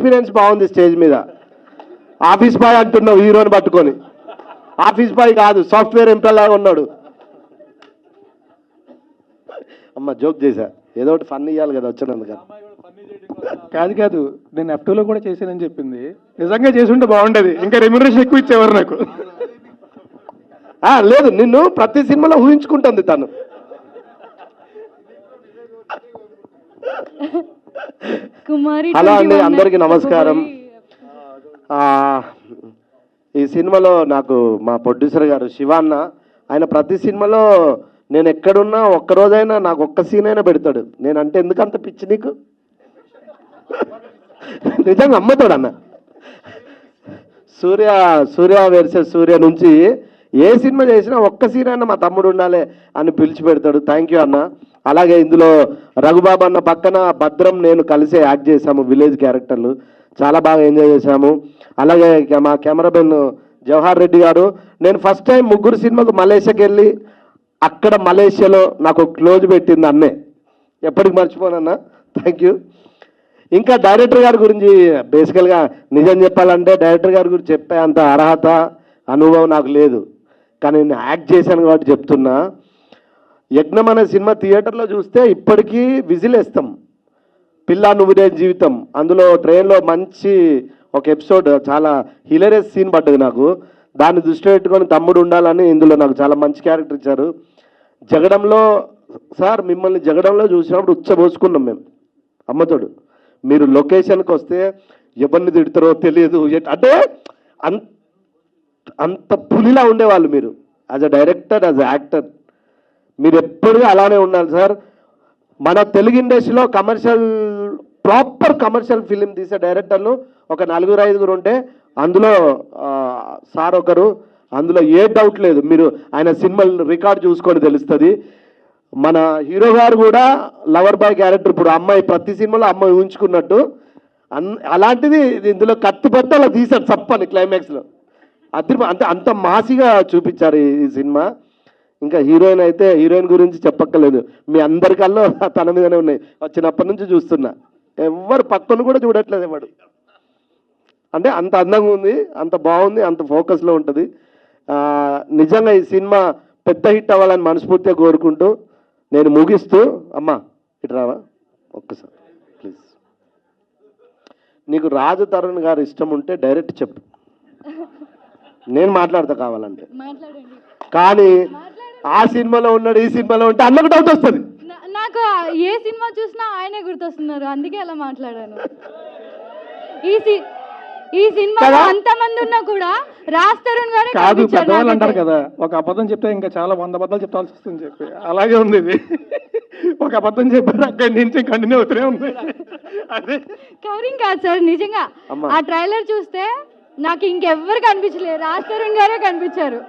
Experience బాగుంది stage మీద. Office boy అంటున్నావు హీరోని పట్టుకొని. ఆఫీస్ బాయ్ కాదు, సాఫ్ట్వేర్ ఎంప్లాయ్ లాగా ఉన్నాడు. అమ్మ జోక్ చేశా, ఏదో ఒకటి ఫన్ ఇవ్వాలి కదా వచ్చినందుకు. కాదు నేను F2లో కూడా చేశానని చెప్పింది. నిజంగా చేసి ఉంటే బాగుండేది, ఇంకా రెమ్యునరేషన్ ఎక్కువ ఇచ్చేవారు నాకు. లేదు, నిన్ను ప్రతి సినిమాలో ఊహించుకుంటుంది తను. హలో అండి, అందరికీ నమస్కారం. ఈ సినిమాలో నాకు మా ప్రొడ్యూసర్ గారు శివాన్న, ఆయన ప్రతి సినిమాలో నేను ఎక్కడున్నా ఒక్కరోజైనా నాకు ఒక్క సీన్ అయినా పెడతాడు. నేనంటే ఎందుకంత పిచ్చి నీకు? నిజంగా అమ్మతాడు అన్న. సూర్య వర్సెస్ సూర్య నుంచి ఏ సినిమా చేసినా ఒక్క సీన్ అయినా మా తమ్ముడు ఉండాలి అని పిలిచి పెడతాడు. థ్యాంక్ యూ అన్న. అలాగే ఇందులో రఘుబాబు అన్న పక్కన భద్రం నేను కలిసే యాక్ట్ చేశాము, విలేజ్ క్యారెక్టర్లు. చాలా బాగా ఎంజాయ్ చేశాము. అలాగే మా కెమెరామెన్ జవహర్ రెడ్డి గారు, నేను ఫస్ట్ టైం 3 సినిమాకు మలేషియాకి వెళ్ళి అక్కడ మలేషియాలో నాకు క్లోజ్ పెట్టింది అన్నే, ఎప్పటికి మర్చిపోనన్నా. Thank you. ఇంకా డైరెక్టర్ గారి గురించి బేసికల్గా నిజం చెప్పాలంటే డైరెక్టర్ గారి గురించి చెప్పే అంత అర్హత అనుభవం నాకు లేదు, కానీ నేను యాక్ట్ చేశాను కాబట్టి చెప్తున్నా. యజ్ఞం అనే సినిమా థియేటర్లో చూస్తే ఇప్పటికీ విజిల్ వేస్తాం. పిల్ల నువ్వుదే జీవితం, అందులో ట్రైన్లో మంచి ఒక ఎపిసోడ్, చాలా హిలేరియస్ సీన్ పడ్డది నాకు. దాన్ని దృష్టిలో పెట్టుకొని తమ్ముడు ఉండాలని ఇందులో నాకు చాలా మంచి క్యారెక్టర్ ఇచ్చారు. జగడంలో సార్ మిమ్మల్ని జగడంలో చూసినప్పుడు ఉచ్చబోసుకున్నాం మేము అమ్మతోడు. మీరు లొకేషన్కి వస్తే ఎవరిని తిడతారో తెలియదు, అంటే అంత పులిలా ఉండేవాళ్ళు మీరు. As a director, as a actor మీరు ఎప్పుడూ అలానే ఉండాలి సార్. మన తెలుగు ఇండస్ట్రీలో ప్రాపర్ కమర్షియల్ ఫిలిం తీసే డైరెక్టర్లు ఒక 4-5 ఉంటే అందులో సార్ ఒకరు. అందులో ఏ డౌట్ లేదు, మీరు ఆయన సినిమాలు రికార్డ్ చూసుకొని తెలుస్తుంది. మన హీరో గారు కూడా లవర్ బాయ్ క్యారెక్టర్, ఇప్పుడు అమ్మాయి ప్రతి సినిమాలో అమ్మాయి ఊహించుకున్నట్టు అలాంటిది ఇందులో కత్తిపట్టి అలా తీశారు చప్పని క్లైమాక్స్లో. అంటే అంత మాసిగా చూపించారు ఈ సినిమా. ఇంకా హీరోయిన్ అయితే హీరోయిన్ గురించి చెప్పక్కర్లేదు, మీ అందరికల్లో తన మీదనే ఉన్నాయి. వచ్చినప్పటి నుంచి చూస్తున్నా, ఎవరు పక్కన కూడా చూడట్లేదు ఎవడు. అంటే అంత అందంగా ఉంది, అంత బాగుంది, అంత ఫోకస్లో ఉంటుంది. నిజంగా ఈ సినిమా పెద్ద హిట్ అవ్వాలని మనస్ఫూర్తిగా కోరుకుంటూ నేను ముగిస్తూ, అమ్మా ఇటు రావా ఒక్కసారి ప్లీజ్. నీకు రాజు తరుణ్ గారు ఇష్టం ఉంటే డైరెక్ట్ చెప్పు, నేను మాట్లాడతా కావాలంటే. కానీ ఆ సినిమాలో ఉన్నాడు, ఈ సినిమాలో ఉంటే అన్నకు డౌట్ వస్తుంది. నాకు ఏ సినిమా చూసినా ఆయనే గుర్తొస్తున్నారు, అందుకే అలా మాట్లాడాను. ఈ సినిమాలో అంతమంది ఉన్నా కూడా రాజ్ తరుణ్ గారు కాదు. పెద్దవాళ్ళు అంటారు కదా, ఒక అబద్ధం చెప్తే ఇంకా చాలా 100 అబద్ధాలు చెప్పాల్సి వస్తుంది చెప్పి, అలాగే ఉంది ఇది. ఒక అబద్ధం చెప్పారు, అక్కడి నుంచి కంటిన్యూ అవుతూనే ఉంది. అదే కవరింగ్ కాదు సార్, నిజంగా ఆ ట్రైలర్ చూస్తే నాకు ఇంకెవ్వరు కనిపించలేదు, రాజ్ తరుణ్ గారే కనిపించారు.